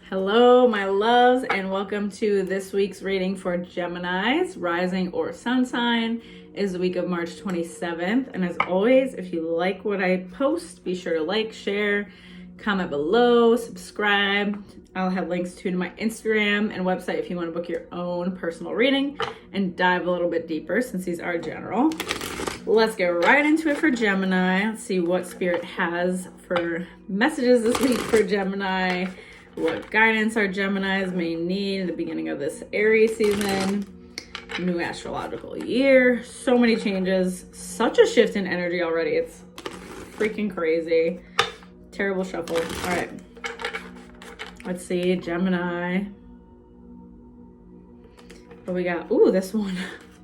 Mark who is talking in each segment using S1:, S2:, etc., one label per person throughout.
S1: Hello, my loves, and welcome to this week's reading for Gemini's rising or sun sign. It is the week of March 27th. And as always, if you like what I post, be sure to like, share, comment below, subscribe. I'll have links to my Instagram and website if you want to book your own personal reading and dive a little bit deeper since these are general. Let's get right into it for Gemini. Let's see what Spirit has for messages this week for Gemini. What guidance our Geminis may need in the beginning of this Aries season. New astrological year. So many changes. Such a shift in energy already. It's freaking crazy. Terrible shuffle. All right. Let's see. Gemini. What we got? Ooh, this one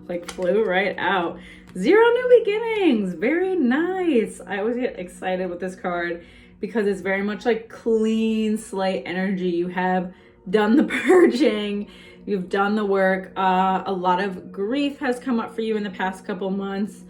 S1: like flew right out. 0 new beginnings. Very nice. I always get excited with this card because it's very much like clean slate energy. You have done the purging, you've done the work. A lot of grief has come up for you in the past couple months.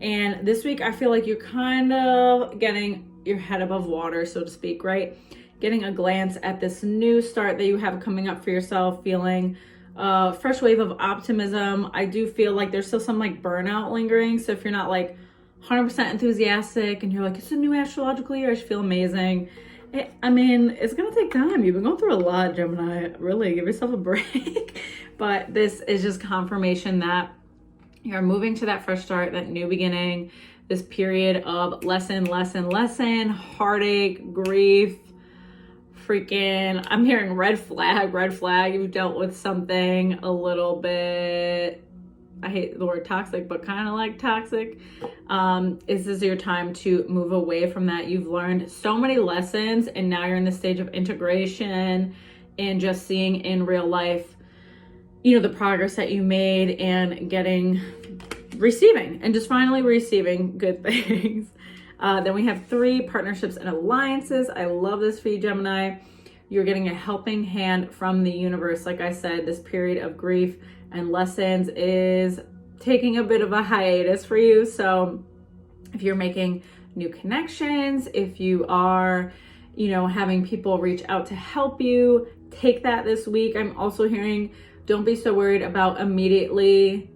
S1: And this week, I feel like you're kind of getting your head above water, so to speak, right? Getting a glance at this new start that you have coming up for yourself, feeling a fresh wave of optimism. I do feel like there's still some like burnout lingering. So if you're not like 100% enthusiastic and you're like, it's a new astrological year, I should feel amazing. It's gonna take time. You've been going through a lot, Gemini. Really, give yourself a break. But this is just confirmation that you're moving to that fresh start, that new beginning, this period of lesson, heartache, grief, freaking, I'm hearing red flag. You've dealt with something a little bit, I hate the word toxic, but kind of like toxic. This is your time to move away from that. You've learned so many lessons and now you're in the stage of integration and just seeing in real life, the progress that you made and receiving and just finally receiving good things. Then we have 3 partnerships and alliances. I love this for you, Gemini. You're getting a helping hand from the universe. Like I said, this period of grief and lessons is taking a bit of a hiatus for you. So if you're making new connections, if you are, having people reach out to help you, take that this week. I'm also hearing, don't be so worried about immediately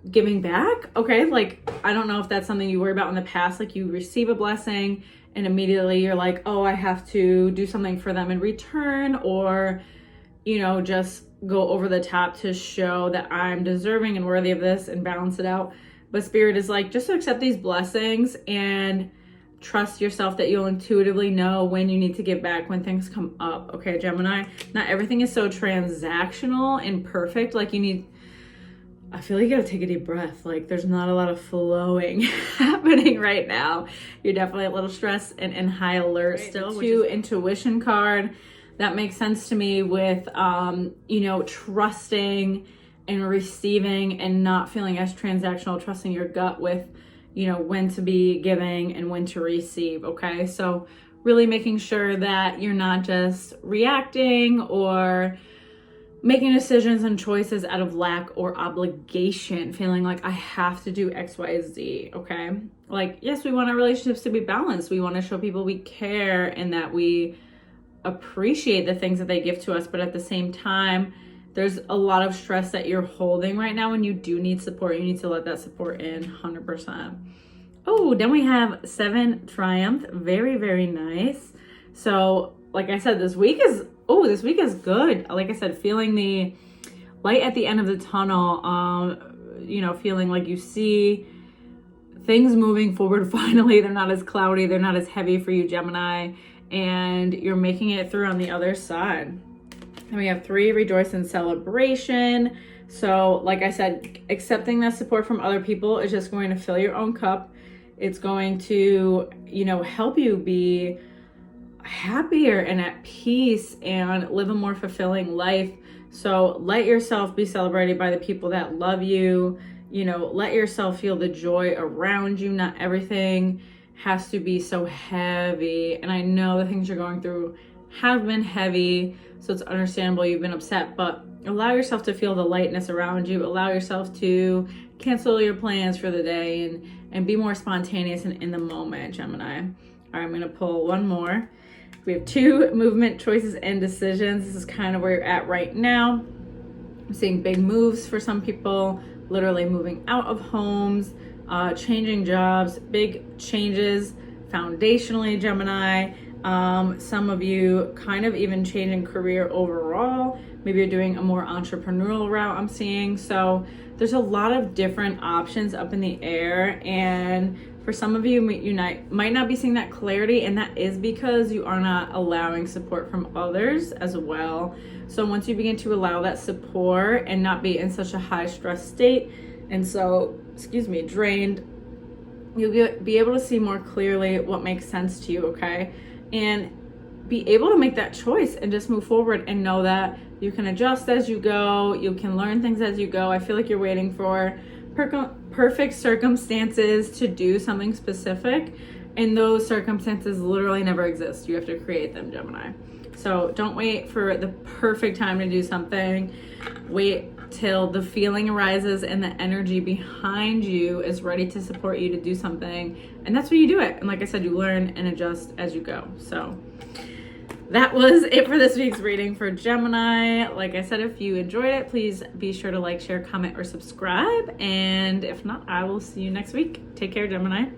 S1: giving back. Okay. Like, I don't know if that's something you worry about in the past. Like you receive a blessing and immediately you're like, oh, I have to do something for them in return, or, just go over the top to show that I'm deserving and worthy of this and balance it out. But Spirit is like, just accept these blessings and trust yourself that you'll intuitively know when you need to give back when things come up. Okay, Gemini, not everything is so transactional and perfect. Like I feel like you gotta take a deep breath. Like there's not a lot of flowing happening right now. You're definitely a little stressed and high alert still. The 2 intuition card. That makes sense to me with, trusting and receiving and not feeling as transactional, trusting your gut with, when to be giving and when to receive. Okay. So really making sure that you're not just reacting or making decisions and choices out of lack or obligation, feeling like I have to do X, Y, Z. Okay. Like, yes, we want our relationships to be balanced. We want to show people we care and that we appreciate the things that they give to us, but at the same time there's a lot of stress that you're holding right now, and you do need support. You need to let that support in 100%. Oh, then we have 7 triumph. Very, very nice. So like I said, this week is good. Like I said, feeling the light at the end of the tunnel, feeling like you see things moving forward finally. They're not as cloudy, they're not as heavy for you, Gemini, and you're making it through on the other side. And we have 3, rejoice and celebration. So like I said, accepting that support from other people is just going to fill your own cup. It's going to, help you be happier and at peace and live a more fulfilling life. So let yourself be celebrated by the people that love you. Let yourself feel the joy around you. Not everything has to be so heavy. And I know the things you're going through have been heavy, so it's understandable you've been upset, but allow yourself to feel the lightness around you. Allow yourself to cancel your plans for the day and be more spontaneous and in the moment, Gemini. All right, I'm going to pull one more. We have 2 movement, choices, and decisions. This is kind of where you're at right now. I'm seeing big moves for some people, literally moving out of homes, changing jobs, big changes foundationally, Gemini. Some of you kind of even changing career overall. Maybe you're doing a more entrepreneurial route, I'm seeing. So there's a lot of different options up in the air, and for some of you, might not be seeing that clarity, and that is because you are not allowing support from others as well. So once you begin to allow that support and not be in such a high stress state, and so, drained, you'll be able to see more clearly what makes sense to you, okay? And be able to make that choice and just move forward and know that you can adjust as you go, you can learn things as you go. I feel like you're waiting for perfect circumstances to do something specific, and those circumstances literally never exist. You have to create them, Gemini. So don't wait for the perfect time to do something. Wait till the feeling arises and the energy behind you is ready to support you to do something, and that's when you do it. And like I said, you learn and adjust as you go. So that was it for this week's reading for Gemini. Like I said, if you enjoyed it, please be sure to like, share, comment, or subscribe. And if not, I will see you next week. Take care, Gemini.